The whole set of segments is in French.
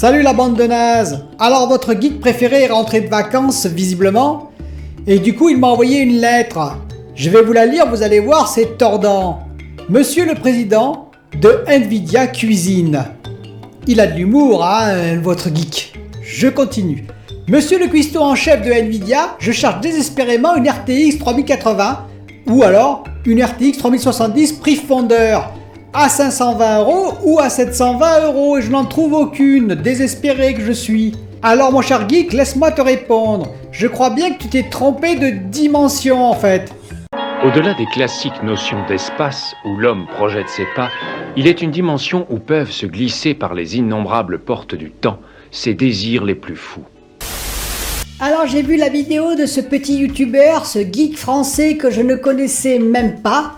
Salut la bande de nazes. Alors votre geek préféré est rentré de vacances visiblement, et du coup il m'a envoyé une lettre. Je vais vous la lire, vous allez voir, c'est tordant. Monsieur le président de Nvidia Cuisine. Il a de l'humour, hein, votre geek. Je continue. Monsieur le cuistot en chef de Nvidia, je cherche désespérément une RTX 3080 ou alors une RTX 3070 prix fondeur à 520 € ou à 720 € et je n'en trouve aucune, désespéré que je suis. Alors mon cher geek, laisse-moi te répondre. Je crois bien que tu t'es trompé de dimension en fait. Au-delà des classiques notions d'espace où l'homme projette ses pas, il est une dimension où peuvent se glisser par les innombrables portes du temps ses désirs les plus fous. Alors j'ai vu la vidéo de ce petit youtubeur, ce geek français que je ne connaissais même pas.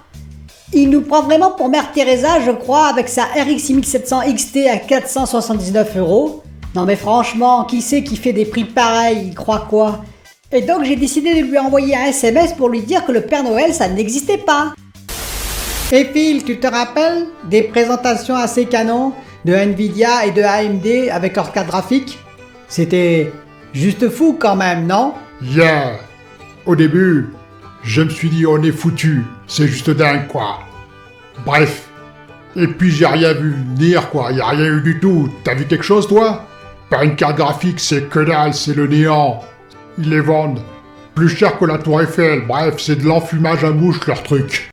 Il nous prend vraiment pour Mère Teresa, je crois, avec sa RX 6700 XT à 479 €. Non mais franchement, qui c'est qui fait des prix pareils, il croit quoi? Et donc j'ai décidé de lui envoyer un SMS pour lui dire que le Père Noël ça n'existait pas. Et Phil, tu te rappelles des présentations assez canons de Nvidia et de AMD avec leurs cartes graphiques? C'était juste fou quand même, non? Yeah. Au début, je me suis dit on est foutu, c'est juste dingue quoi. Bref. Et puis j'ai rien vu venir quoi, y a rien eu du tout. T'as vu quelque chose toi? Pas une carte graphique, c'est que dalle, c'est le néant. Ils les vendent plus cher que la Tour Eiffel, bref, c'est de l'enfumage à mouche leur truc.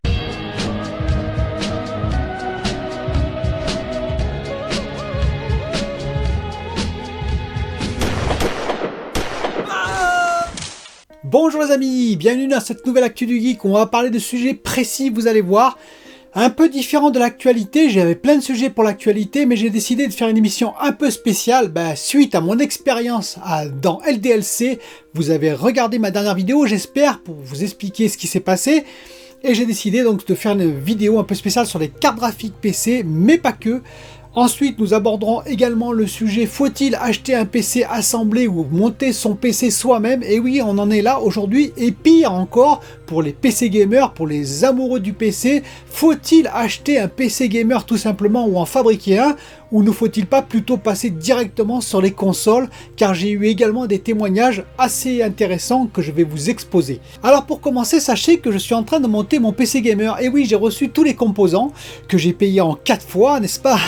Bonjour les amis, bienvenue dans cette nouvelle Actu du Geek. On va parler de sujets précis, vous allez voir, un peu différents de l'actualité. J'avais plein de sujets pour l'actualité, mais j'ai décidé de faire une émission un peu spéciale suite à mon expérience dans LDLC. Vous avez regardé ma dernière vidéo, j'espère, pour vous expliquer ce qui s'est passé. Et j'ai décidé donc de faire une vidéo un peu spéciale sur les cartes graphiques PC, mais pas que. Ensuite, nous aborderons également le sujet faut-il acheter un PC assemblé ou monter son PC soi-même? Et oui, on en est là aujourd'hui, et pire encore, pour les PC gamers, pour les amoureux du PC, faut-il acheter un PC gamer tout simplement ou en fabriquer un? Ou ne faut-il pas plutôt passer directement sur les consoles? Car j'ai eu également des témoignages assez intéressants que je vais vous exposer. Alors pour commencer, sachez que je suis en train de monter mon PC gamer. Et oui, j'ai reçu tous les composants que j'ai payés en 4 fois, n'est-ce pas?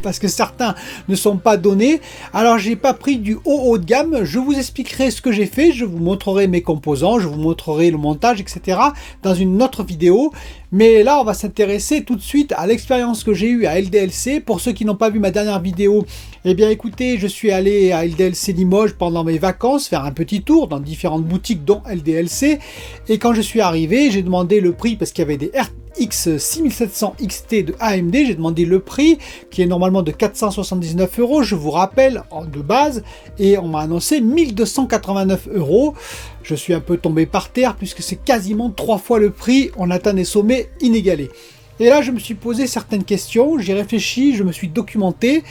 Parce que certains ne sont pas donnés. Alors j'ai pas pris du haut de gamme. Je vous expliquerai ce que j'ai fait. Je vous montrerai mes composants, je vous montrerai le montage, etc. dans une autre vidéo. Mais là, on va s'intéresser tout de suite à l'expérience que j'ai eue à LDLC. Pour ceux qui n'ont pas vu ma dernière vidéo, eh bien écoutez, je suis allé à LDLC Limoges pendant mes vacances, faire un petit tour dans différentes boutiques dont LDLC. Et quand je suis arrivé, j'ai demandé le prix parce qu'il y avait des RX 6700 XT de AMD. J'ai demandé le prix qui est normalement de 479 €, je vous rappelle, de base. Et on m'a annoncé 1289 €. Je suis un peu tombé par terre puisque c'est quasiment 3 fois le prix. On atteint des sommets inégalés. Et là, je me suis posé certaines questions, j'ai réfléchi, je me suis documenté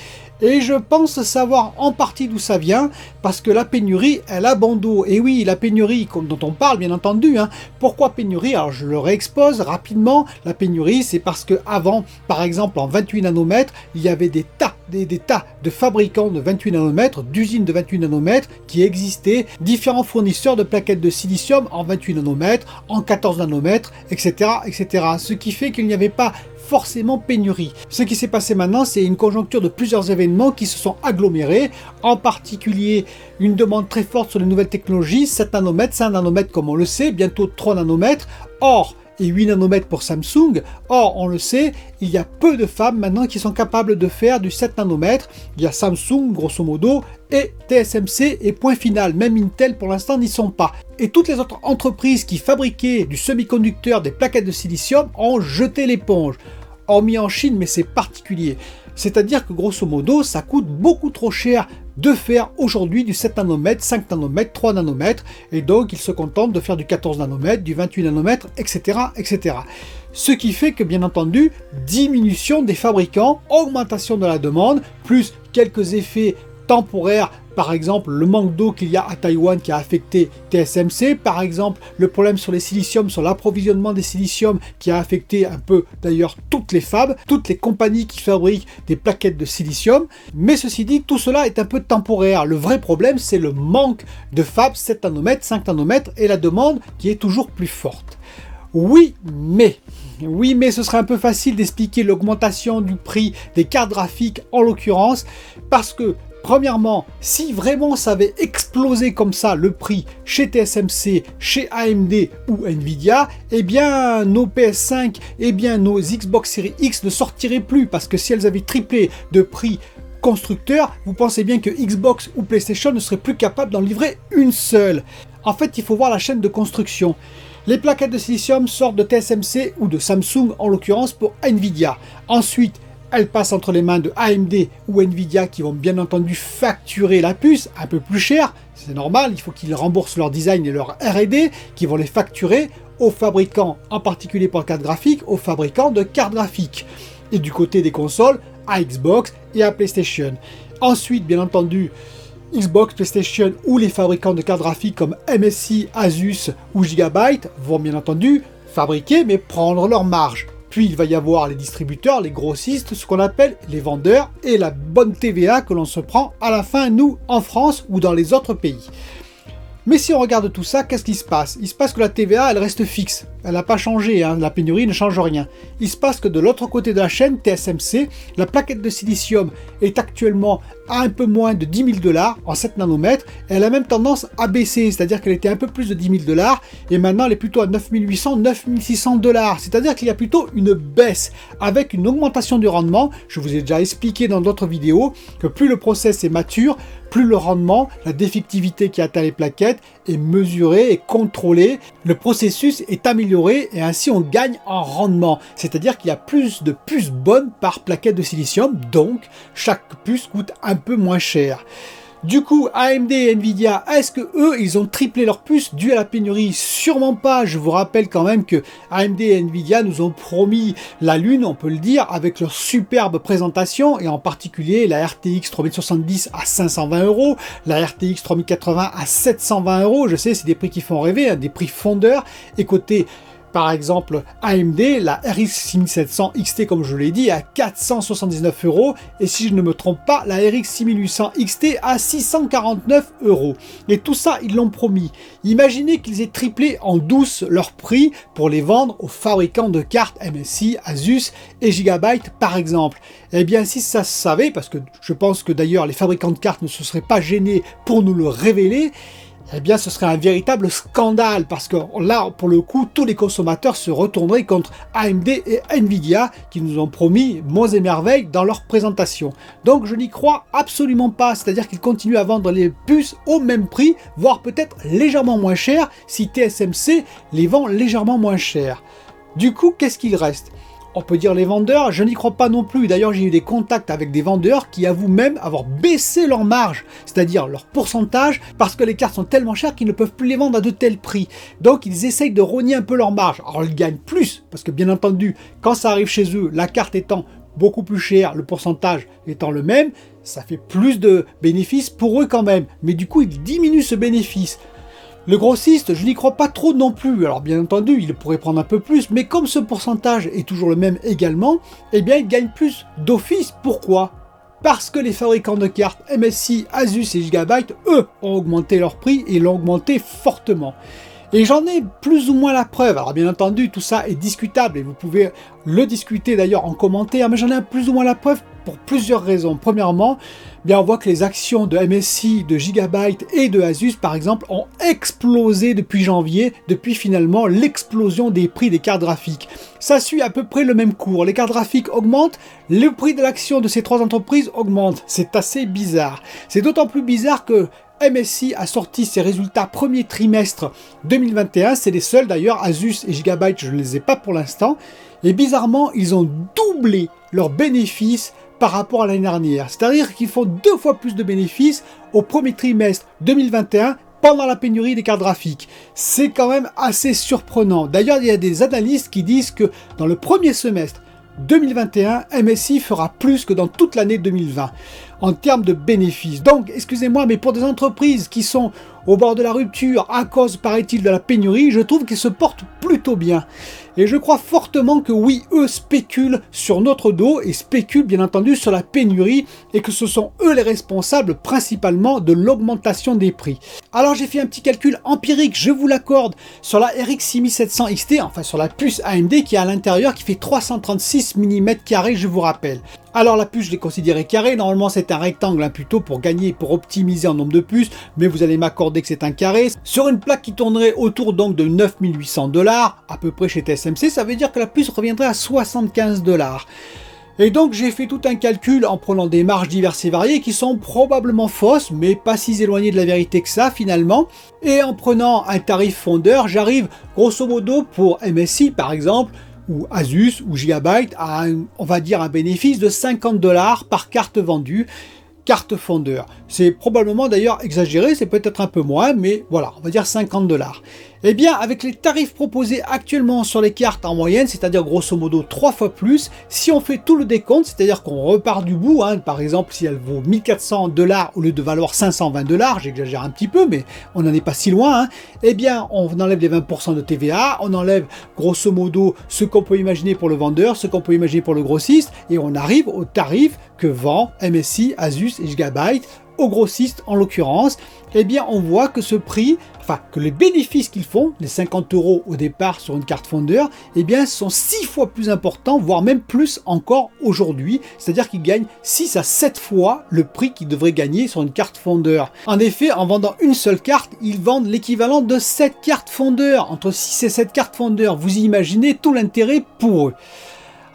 et je pense savoir en partie d'où ça vient parce que la pénurie, elle a bon dos. Et oui, la pénurie dont on parle, bien entendu. Pourquoi pénurie? Alors, je le réexpose rapidement. La pénurie, c'est parce que avant, par exemple, en 28 nanomètres, il y avait des tas de fabricants de 28 nanomètres, d'usines de 28 nanomètres qui existaient, différents fournisseurs de plaquettes de silicium en 28 nanomètres, en 14 nanomètres, etc., etc. Ce qui fait qu'il n'y avait pas forcément pénurie. Ce qui s'est passé maintenant, c'est une conjoncture de plusieurs événements qui se sont agglomérés, en particulier une demande très forte sur les nouvelles technologies, 7 nanomètres, 5 nanomètres comme on le sait, bientôt 3 nanomètres, et 8 nanomètres pour Samsung. Or, on le sait, il y a peu de femmes maintenant qui sont capables de faire du 7 nanomètres. Il y a Samsung, grosso modo, et TSMC, et point final. Même Intel, pour l'instant, n'y sont pas. Et toutes les autres entreprises qui fabriquaient du semi-conducteur, des plaquettes de silicium, ont jeté l'éponge. Hormis en Chine, mais c'est particulier. C'est-à-dire que, grosso modo, ça coûte beaucoup trop cher de faire aujourd'hui du 7 nanomètres, 5 nanomètres, 3 nanomètres, et donc ils se contentent de faire du 14 nanomètres, du 28 nanomètres, etc., etc. Ce qui fait que, bien entendu, diminution des fabricants, augmentation de la demande, plus quelques effets temporaires par exemple le manque d'eau qu'il y a à Taïwan qui a affecté TSMC, par exemple le problème sur les siliciums, sur l'approvisionnement des siliciums qui a affecté un peu d'ailleurs toutes les fabs, toutes les compagnies qui fabriquent des plaquettes de silicium. Mais ceci dit, tout cela est un peu temporaire. Le vrai problème, c'est le manque de fabs 7 nanomètres, 5 nanomètres et la demande qui est toujours plus forte. Oui, mais ce serait un peu facile d'expliquer l'augmentation du prix des cartes graphiques en l'occurrence, parce que premièrement, si vraiment ça avait explosé comme ça le prix chez TSMC, chez AMD ou Nvidia, eh bien nos PS5, eh bien nos Xbox Series X ne sortiraient plus, parce que si elles avaient triplé de prix constructeur, vous pensez bien que Xbox ou PlayStation ne seraient plus capables d'en livrer une seule. En fait, il faut voir la chaîne de construction. Les plaquettes de silicium sortent de TSMC ou de Samsung en l'occurrence pour Nvidia. Ensuite, elles passent entre les mains de AMD ou Nvidia qui vont bien entendu facturer la puce un peu plus cher. C'est normal, il faut qu'ils remboursent leur design et leur R&D qui vont les facturer aux fabricants, en particulier pour les cartes graphiques, aux fabricants de cartes graphiques. Et du côté des consoles, à Xbox et à PlayStation. Ensuite, bien entendu, Xbox, PlayStation ou les fabricants de cartes graphiques comme MSI, Asus ou Gigabyte vont bien entendu fabriquer mais prendre leur marge. Puis il va y avoir les distributeurs, les grossistes, ce qu'on appelle les vendeurs et la bonne TVA que l'on se prend à la fin, nous, en France ou dans les autres pays. Mais si on regarde tout ça, qu'est-ce qui se passe? Il se passe que la TVA, elle reste fixe. Elle n'a pas changé, hein. La pénurie ne change rien. Il se passe que de l'autre côté de la chaîne, TSMC, la plaquette de silicium est actuellement à un peu moins de 10 000 $ en 7 nanomètres. Elle a même tendance à baisser, c'est-à-dire qu'elle était un peu plus de 10 000 $ et maintenant elle est plutôt à 9 800, 9 600 $. C'est-à-dire qu'il y a plutôt une baisse avec une augmentation du rendement. Je vous ai déjà expliqué dans d'autres vidéos que plus le process est mature, plus le rendement, la défectivité qui atteint les plaquettes est mesurée et contrôlée. Le processus est amélioré et ainsi on gagne en rendement. C'est-à-dire qu'il y a plus de puces bonnes par plaquette de silicium, donc chaque puce coûte un peu moins cher. Du coup, AMD et Nvidia, est-ce que eux, ils ont triplé leurs puces dû à la pénurie? Sûrement pas. Je vous rappelle quand même que AMD et Nvidia nous ont promis la lune, on peut le dire, avec leur superbe présentation, et en particulier la RTX 3070 à 520 €, la RTX 3080 à 720 €. Je sais, c'est des prix qui font rêver, hein, des prix fondeurs. Et côté par exemple, AMD, la RX 6700 XT, comme je l'ai dit, à 479 €. Et si je ne me trompe pas, la RX 6800 XT à 649 €. Et tout ça, ils l'ont promis. Imaginez qu'ils aient triplé en douce leur prix pour les vendre aux fabricants de cartes MSI, Asus et Gigabyte, par exemple. Eh bien, si ça se savait, parce que je pense que d'ailleurs les fabricants de cartes ne se seraient pas gênés pour nous le révéler, eh bien ce serait un véritable scandale, parce que là, pour le coup, tous les consommateurs se retourneraient contre AMD et Nvidia, qui nous ont promis monts et merveilles dans leur présentation. Donc je n'y crois absolument pas, c'est-à-dire qu'ils continuent à vendre les puces au même prix, voire peut-être légèrement moins cher, si TSMC les vend légèrement moins cher. Du coup, qu'est-ce qu'il reste ? On peut dire les vendeurs, je n'y crois pas non plus. D'ailleurs, j'ai eu des contacts avec des vendeurs qui avouent même avoir baissé leur marge, c'est-à-dire leur pourcentage, parce que les cartes sont tellement chères qu'ils ne peuvent plus les vendre à de tels prix. Donc, ils essayent de rogner un peu leur marge. Alors, ils gagnent plus, parce que bien entendu, quand ça arrive chez eux, la carte étant beaucoup plus chère, le pourcentage étant le même, ça fait plus de bénéfices pour eux quand même. Mais du coup, ils diminuent ce bénéfice. Le grossiste, je n'y crois pas trop non plus. Alors bien entendu, il pourrait prendre un peu plus, mais comme ce pourcentage est toujours le même également, eh bien il gagne plus d'office. Pourquoi ? Parce que les fabricants de cartes MSI, Asus et Gigabyte, eux, ont augmenté leur prix et l'ont augmenté fortement. Et j'en ai plus ou moins la preuve. Alors bien entendu, tout ça est discutable et vous pouvez le discuter d'ailleurs en commentaire, mais j'en ai plus ou moins la preuve pour plusieurs raisons. Premièrement, bien on voit que les actions de MSI, de Gigabyte et de Asus par exemple ont explosé depuis janvier, depuis finalement l'explosion des prix des cartes graphiques. Ça suit à peu près le même cours. Les cartes graphiques augmentent, le prix de l'action de ces trois entreprises augmente. C'est assez bizarre. C'est d'autant plus bizarre que MSI a sorti ses résultats premier trimestre 2021, c'est les seuls d'ailleurs, Asus et Gigabyte je ne les ai pas pour l'instant, et bizarrement ils ont doublé leurs bénéfices par rapport à l'année dernière, c'est-à-dire qu'ils font 2 fois plus de bénéfices au premier trimestre 2021 pendant la pénurie des cartes graphiques. C'est quand même assez surprenant. D'ailleurs il y a des analystes qui disent que dans le premier semestre 2021, MSI fera plus que dans toute l'année 2020. en termes de bénéfices. Donc, excusez-moi, mais pour des entreprises qui sont au bord de la rupture à cause, paraît-il, de la pénurie, je trouve qu'ils se portent plutôt bien. Et je crois fortement que oui, eux spéculent sur notre dos et spéculent bien entendu sur la pénurie et que ce sont eux les responsables principalement de l'augmentation des prix. Alors j'ai fait un petit calcul empirique, je vous l'accorde, sur la RX 6700 XT, enfin sur la puce AMD qui est à l'intérieur, qui fait 336 mm², je vous rappelle. Alors la puce, je l'ai considérée carrée, normalement c'est un rectangle hein, plutôt pour gagner, pour optimiser en nombre de puces, mais vous allez m'accorder que c'est un carré. Sur une plaque qui tournerait autour donc de 9800 $, à peu près chez TSMC, ça veut dire que la puce reviendrait à 75 $. Et donc j'ai fait tout un calcul en prenant des marges diverses et variées qui sont probablement fausses, mais pas si éloignées de la vérité que ça finalement. Et en prenant un tarif fondeur, j'arrive grosso modo pour MSI par exemple, ou Asus ou Gigabyte à on va dire un bénéfice de 50 $ par carte vendue, carte fondeur. C'est probablement d'ailleurs exagéré, c'est peut-être un peu moins, mais voilà, on va dire 50 $. Eh bien, avec les tarifs proposés actuellement sur les cartes en moyenne, c'est-à-dire grosso modo 3 fois plus, si on fait tout le décompte, c'est-à-dire qu'on repart du bout, hein, par exemple, si elle vaut 1400 $ au lieu de valoir 520 $, j'exagère un petit peu, mais on n'en est pas si loin, hein, eh bien, on enlève les 20% de TVA, on enlève grosso modo ce qu'on peut imaginer pour le vendeur, ce qu'on peut imaginer pour le grossiste, et on arrive au tarif que vend MSI, Asus et Gigabyte, aux grossistes en l'occurrence. Eh bien on voit que ce prix, enfin que les bénéfices qu'ils font, les 50 € au départ sur une carte fondeur, eh bien sont 6 fois plus importants, voire même plus encore aujourd'hui, c'est-à-dire qu'ils gagnent 6 à 7 fois le prix qu'ils devraient gagner sur une carte fondeur. En effet, en vendant une seule carte, ils vendent l'équivalent de 7 cartes fondeur, entre 6 et 7 cartes fondeur, vous imaginez tout l'intérêt pour eux.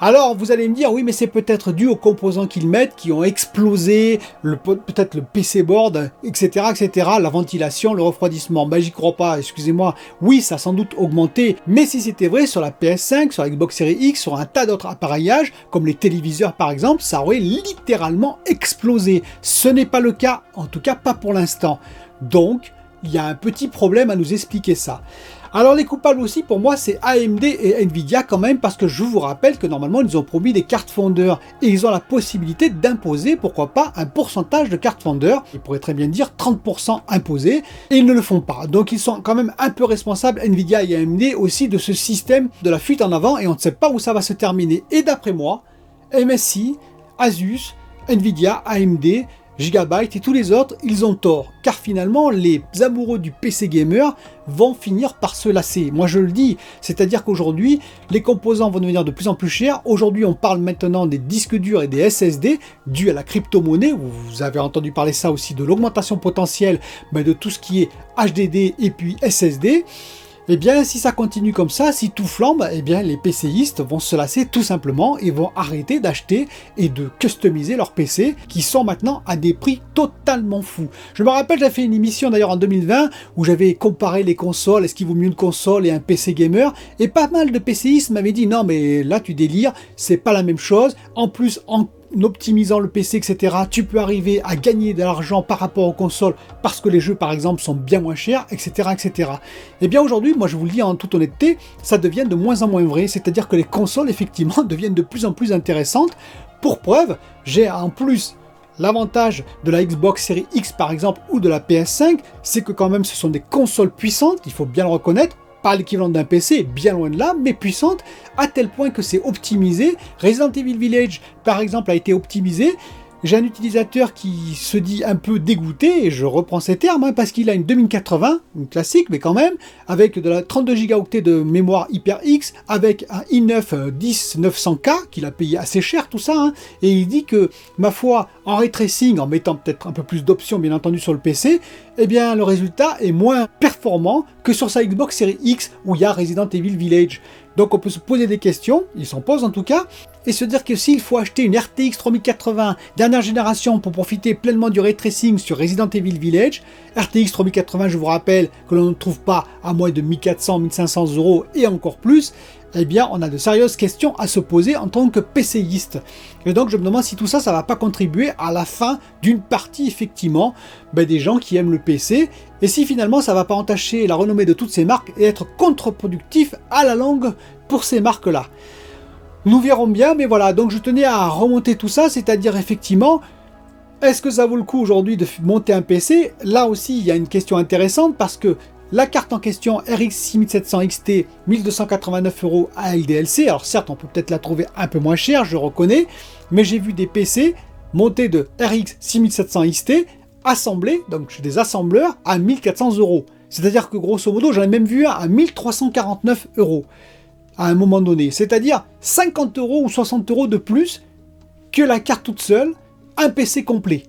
Alors vous allez me dire, oui mais c'est peut-être dû aux composants qu'ils mettent, qui ont explosé, peut-être le PC board, etc., etc., la ventilation, le refroidissement. Ben j'y crois pas, excusez-moi, oui ça a sans doute augmenté, mais si c'était vrai sur la PS5, sur la Xbox Series X, sur un tas d'autres appareillages, comme les téléviseurs par exemple, ça aurait littéralement explosé. Ce n'est pas le cas, en tout cas pas pour l'instant. Donc, il y a un petit problème à nous expliquer ça. Alors les coupables aussi pour moi c'est AMD et Nvidia quand même, parce que je vous rappelle que normalement ils ont promis des cartes fondeurs et ils ont la possibilité d'imposer pourquoi pas un pourcentage de cartes fondeurs, ils pourraient très bien dire 30% imposés, et ils ne le font pas. Donc ils sont quand même un peu responsables, Nvidia et AMD aussi, de ce système de la fuite en avant, et on ne sait pas où ça va se terminer. Et d'après moi, MSI, Asus, Nvidia, AMD, Gigabyte et tous les autres, ils ont tort, car finalement les amoureux du PC gamer vont finir par se lasser. Moi je le dis, c'est-à-dire qu'aujourd'hui les composants vont devenir de plus en plus chers. Aujourd'hui on parle maintenant des disques durs et des SSD dus à la crypto-monnaie. Vous avez entendu parler ça aussi, de l'augmentation potentielle de tout ce qui est HDD et puis SSD. Eh bien, si ça continue comme ça, si tout flambe, eh bien, les PCistes vont se lasser tout simplement et vont arrêter d'acheter et de customiser leurs PC qui sont maintenant à des prix totalement fous. Je me rappelle, j'avais fait une émission d'ailleurs en 2020 où j'avais comparé les consoles, est-ce qu'il vaut mieux une console et un PC gamer, et pas mal de PCistes m'avaient dit non mais là tu délires, c'est pas la même chose. En plus, en optimisant le PC, etc., tu peux arriver à gagner de l'argent par rapport aux consoles parce que les jeux, par exemple, sont bien moins chers, etc., etc. Et bien aujourd'hui, moi je vous le dis en toute honnêteté, ça devient de moins en moins vrai, c'est-à-dire que les consoles, effectivement, deviennent de plus en plus intéressantes. Pour preuve, j'ai en plus l'avantage de la Xbox Series X, par exemple, ou de la PS5, c'est que quand même ce sont des consoles puissantes, il faut bien le reconnaître, pas l'équivalent d'un PC, bien loin de là, mais puissante, à tel point que c'est optimisé. Resident Evil Village, par exemple, a été optimisé. J'ai un utilisateur qui se dit un peu dégoûté, et je reprends ces termes, parce qu'il a une 2080, une classique, mais quand même, avec de la 32 Go de mémoire HyperX, avec un i9 10900K, qu'il a payé assez cher, tout ça, et il dit que, ma foi, en ray tracing, en mettant peut-être un peu plus d'options, bien entendu, sur le PC, eh bien, le résultat est moins performant que sur sa Xbox Series X, où il y a Resident Evil Village. Donc on peut se poser des questions, il s'en pose en tout cas, et se dire que s'il faut acheter une RTX 3080 dernière génération pour profiter pleinement du ray tracing sur Resident Evil Village, RTX 3080 je vous rappelle que l'on ne trouve pas à moins de 1400-1500 € et encore plus, eh bien on a de sérieuses questions à se poser en tant que PCiste. Et donc je me demande si tout ça, ça va pas contribuer à la fin d'une partie effectivement des gens qui aiment le PC, et si finalement ça va pas entacher la renommée de toutes ces marques et être contre-productif à la longue pour ces marques-là. Nous verrons bien, mais voilà, donc je tenais à remonter tout ça, c'est-à-dire effectivement, Est-ce que ça vaut le coup aujourd'hui de monter un PC? Là aussi, il y a une question intéressante parce que la carte en question RX 6700 XT, 1289 € à LDLC, alors certes, on peut peut-être la trouver un peu moins chère, je reconnais, mais j'ai vu des PC montés de RX 6700 XT assemblés, donc chez des assembleurs, à 1400 €. C'est-à-dire que grosso modo, j'en ai même vu un à 1349 € à un moment donné. C'est-à-dire 50 € ou 60 € de plus que la carte toute seule, un PC complet.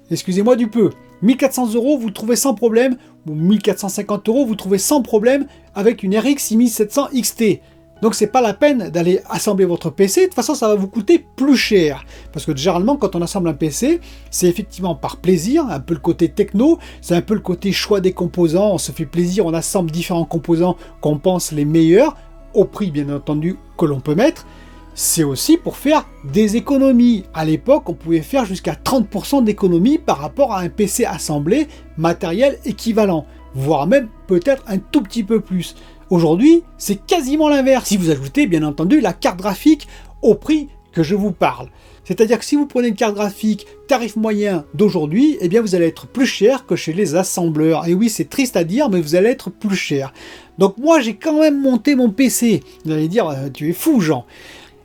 Excusez-moi du peu. 1400 €, vous trouvez sans problème, ou 1450 €, vous trouvez sans problème avec une RX 6700 XT. Donc c'est pas la peine d'aller assembler votre PC, de toute façon ça va vous coûter plus cher. Parce que généralement quand on assemble un PC, c'est effectivement par plaisir, un peu le côté techno, c'est un peu le côté choix des composants, on se fait plaisir, on assemble différents composants qu'on pense les meilleurs, au prix bien entendu que l'on peut mettre. C'est aussi pour faire des économies. À l'époque, on pouvait faire jusqu'à 30% d'économies par rapport à un PC assemblé, matériel équivalent, voire même peut-être un tout petit peu plus. Aujourd'hui, c'est quasiment l'inverse, si vous ajoutez bien entendu la carte graphique au prix que je vous parle. C'est-à-dire que si vous prenez une carte graphique tarif moyen d'aujourd'hui, eh bien vous allez être plus cher que chez les assembleurs. Et oui, c'est triste à dire, mais vous allez être plus cher. Donc moi, j'ai quand même monté mon PC. Vous allez dire, tu es fou, Jean.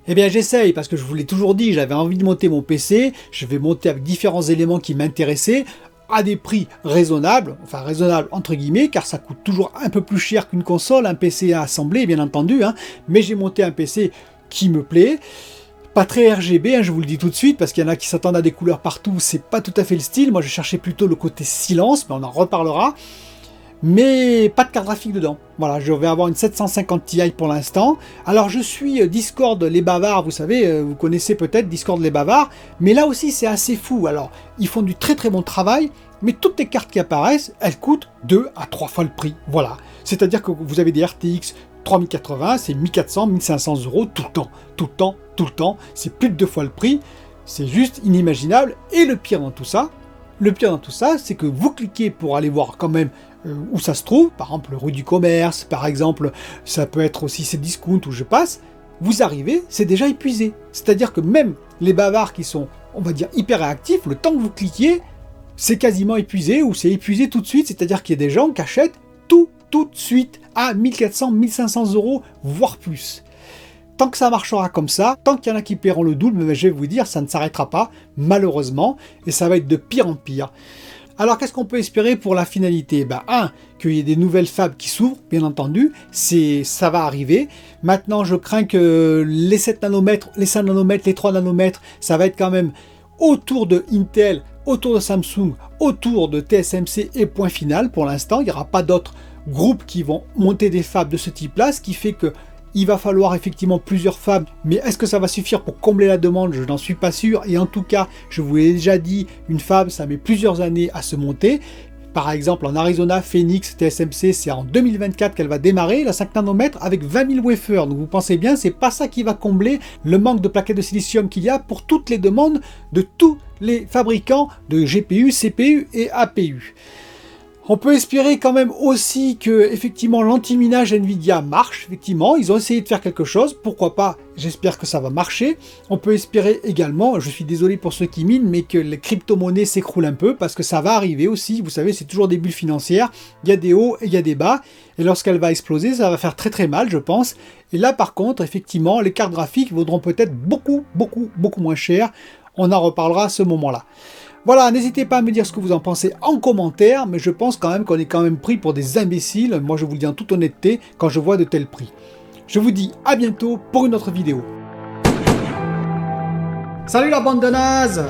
Eh bien j'essaye, parce que je vous l'ai toujours dit, j'avais envie de monter mon PC, je vais monter avec différents éléments qui m'intéressaient, à des prix raisonnables, enfin raisonnables entre guillemets, car ça coûte toujours un peu plus cher qu'une console, un PC à assembler bien entendu, hein, mais j'ai monté un PC qui me plaît, pas très RGB, hein, je vous le dis tout de suite, parce qu'il y en a qui s'attendent à des couleurs partout, c'est pas tout à fait le style, moi je cherchais plutôt le côté silence, mais on en reparlera. Mais pas de carte graphique dedans. Voilà, je vais avoir une 750 Ti pour l'instant. Alors je suis Discord les bavards, vous savez, vous connaissez peut-être Discord les bavards, mais là aussi c'est assez fou. Alors, ils font du très très bon travail, mais toutes les cartes qui apparaissent, elles coûtent 2 à 3 fois le prix. Voilà, c'est-à-dire que vous avez des RTX 3080, c'est 1400, 1500 € tout le temps, tout le temps, tout le temps. C'est plus de 2 fois le prix, c'est juste inimaginable. Et le pire dans tout ça, c'est que vous cliquez pour aller voir quand même où ça se trouve, par exemple rue du commerce, par exemple, ça peut être aussi ces discounts où je passe, vous arrivez, c'est déjà épuisé. C'est-à-dire que même les bavards qui sont, on va dire, hyper réactifs, le temps que vous cliquiez, c'est quasiment épuisé, ou c'est épuisé tout de suite, c'est-à-dire qu'il y a des gens qui achètent tout de suite à 1400, 1500 €, voire plus. Tant que ça marchera comme ça, tant qu'il y en a qui paieront le double, mais je vais vous dire, ça ne s'arrêtera pas, malheureusement, et ça va être de pire en pire. Alors qu'est-ce qu'on peut espérer pour la finalité? Qu'il y ait des nouvelles fabs qui s'ouvrent, bien entendu, ça va arriver. Maintenant, je crains que les 7 nanomètres, les 5 nanomètres, les 3 nanomètres, ça va être quand même autour de Intel, autour de Samsung, autour de TSMC et point final pour l'instant. Il n'y aura pas d'autres groupes qui vont monter des fabs de ce type-là, ce qui fait que il va falloir effectivement plusieurs fabs, mais est-ce que ça va suffire pour combler la demande? Je n'en suis pas sûr, et en tout cas, je vous l'ai déjà dit, une fab, ça met plusieurs années à se monter. Par exemple, en Arizona, Phoenix, TSMC, c'est en 2024 qu'elle va démarrer, la 5 nanomètres, avec 20 000 wafers. Donc vous pensez bien, c'est pas ça qui va combler le manque de plaquettes de silicium qu'il y a pour toutes les demandes de tous les fabricants de GPU, CPU et APU. On peut espérer quand même aussi que effectivement l'anti-minage Nvidia marche, effectivement, ils ont essayé de faire quelque chose, pourquoi pas, j'espère que ça va marcher. On peut espérer également, je suis désolé pour ceux qui minent, mais que les crypto-monnaies s'écroulent un peu, parce que ça va arriver aussi, vous savez, c'est toujours des bulles financières, il y a des hauts et il y a des bas, et lorsqu'elle va exploser, ça va faire très très mal, je pense. Et là par contre, effectivement, les cartes graphiques vaudront peut-être beaucoup moins cher, on en reparlera à ce moment-là. Voilà, n'hésitez pas à me dire ce que vous en pensez en commentaire, mais je pense quand même qu'on est quand même pris pour des imbéciles, moi je vous le dis en toute honnêteté, quand je vois de tels prix. Je vous dis à bientôt pour une autre vidéo. Salut la bande de nazes!